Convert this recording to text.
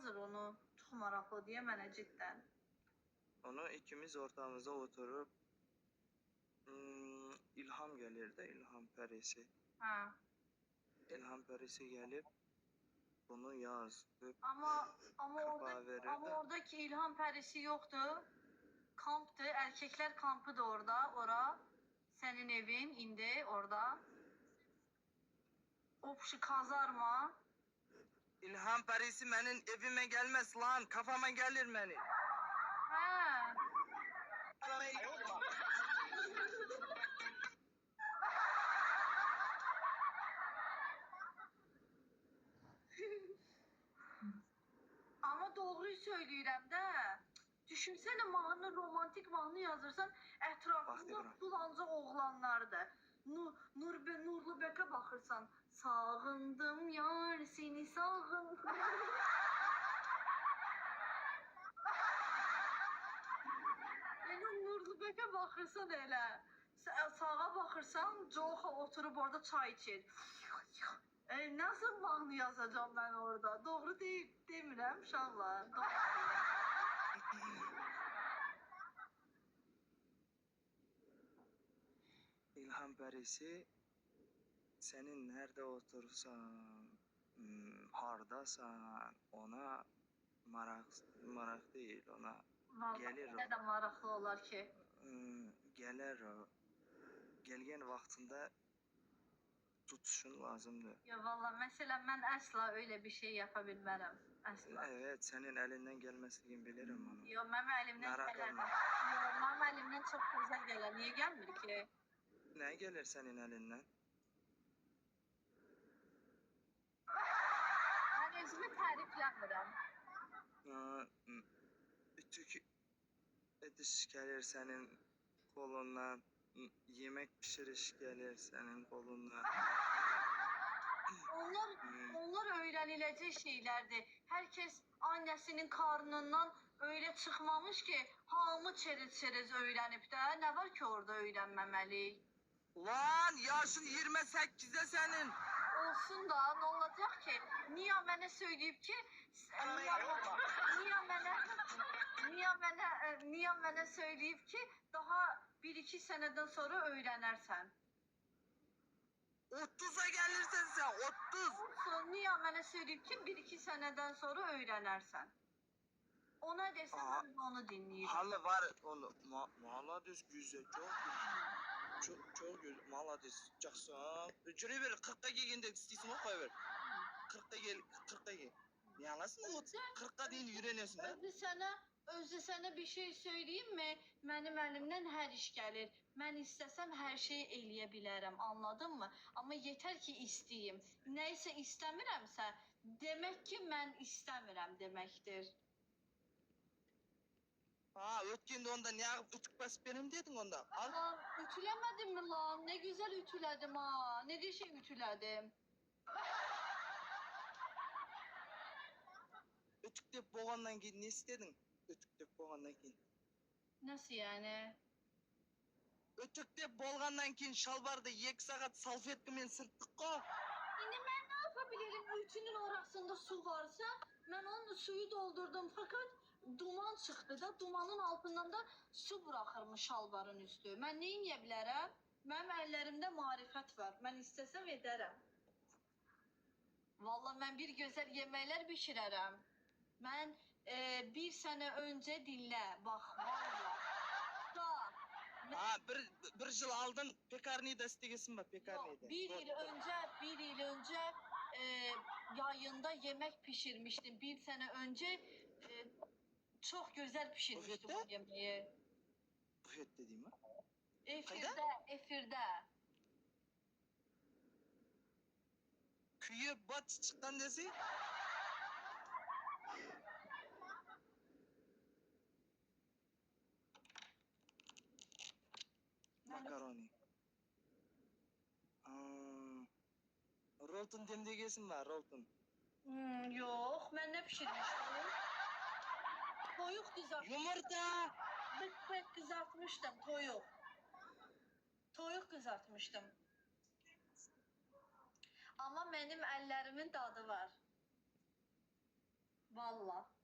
yazır onu? Çok maraqlı diye mənə cidden. Onu ikimiz ortamıza oturup İlham gelir de İlham Perisi. Ha. İlham Perisi gelip bunu yazdı. Ama Kapağı verir ama de. oradaki ilham perisi yoktu. Kamptı. Erkekler kampı da orada. Senin evin indi orada. Opşu kazarma. İlham Perisi benim evime gelmez lan. Kafama gelir benim. Ha. Ama doğruyu söyləyirəm də. Düşünsene mahnı, romantik mahnı yazırsan, etrafında bulanca oğlanlardır. Nurlu Bek'e bakırsan, sağındım yar seni sağındım. Yani Nurlu Bek'e bakırsan elə, sağa bakırsan, Joha oturup orada çay içir. Nasıl mahnı yazacağım ben orada? Doğru demirəm uşaqlar. İlham Perisi senin nerede otursan, hardasan ona marak değil ona. Gelir Vallahi ne de maraqlı olar ki. Gelir o. Gelgen vaktinde tutuşun lazımdı. Ya vallahi mesela ben asla öyle bir şey yapabilmem. Asla. Evet, senin elinden gelmesini bilirim onu. Yo benim elimden Merak gelir. etme. Yo benim elimden çok güzel gelir. Niye gelmir ki? Ne gelir senin elinden? Ben özümü tariflemiyorum. Ütük ediş gelir senin kolundan. Yemek pişiriş gelir senin kolundan. Onlar öğrenilecek şeylerdi. Herkes annesinin karnından öyle çıkmamış ki hamı çerez öğrenip de ne var ki orada öğrenmemeli? Lan yaşın 28'de senin. Olsun da ne olacak ki? Niye bana söyleyip ki niye bana söyleyip ki daha 1-2 seneden sonra öğrenirsen? 30'a gelirsen sen 30. Olsun niye bana söyleyip ki 1-2 seneden sonra öğrenirsen? Ona desem ben de onu dinleyeyim. Halı var onu. Malades güzel çok güzel. Çok güzel. Malades çaksan. Cüre ver 40'ta gelgende istiyorsun o koy ver. 40'ta gel 40'ta gel. Ne anlasın o 40'ta değil yürenesin ha. Özde sana bir şey söyleyeyim mi? Benim elimden her iş gelir. Ben istesem her şeyi eleyebilirim, anladın mı? Ama yeter ki isteyeyim. Neyse istemiremse demek ki ben istemirem demektir. Ha ötkende onda ne yapıp ütük basıp benim dedin onda. Al. Lan ütülemedim mi lan? Ne güzel ütüledim ha. Ne diye şey ütüledim? Ütük deyip boğandan keyin ne istedin? Ütük deyip boğandan keyin. Nasıl yani? Ütük deyip bolgandan keyin şalvarda 2 saat salfetkimen sırttık ko. Yine ben ne yapabilirim? Ütünün orasında su varsa ben onun suyu doldurdum fakat duman çıktı da dumanın altından da su bırakırmış şalvarın üstü. Ben ne yiyebilirim? Benim ellerimde marifet var. Ben istesem ederim. Vallahi ben bir güzel yemekler pişiririm. Ben 1 sene önce dinle bak vallahi. Da Ha bir yıl aldın pekarniyi da istegesin bak pekarniyi da. Bir yıl önce yayında yemek pişirmiştim. 1 sene önce çok güzel pişirmiştim Bufette? o yemeği. Bufet dediğim ha. Efirde. Küye bat çıktan desi. Makaroni. Rolton demdegesin var rolton. Yok ben ne pişirmiştim? Toyuk kızartmıştım. Yumurta. Bık kızartmıştım toyuk. Toyuk kızartmıştım. Ama benim ellerimin tadı var. Vallahi. Valla.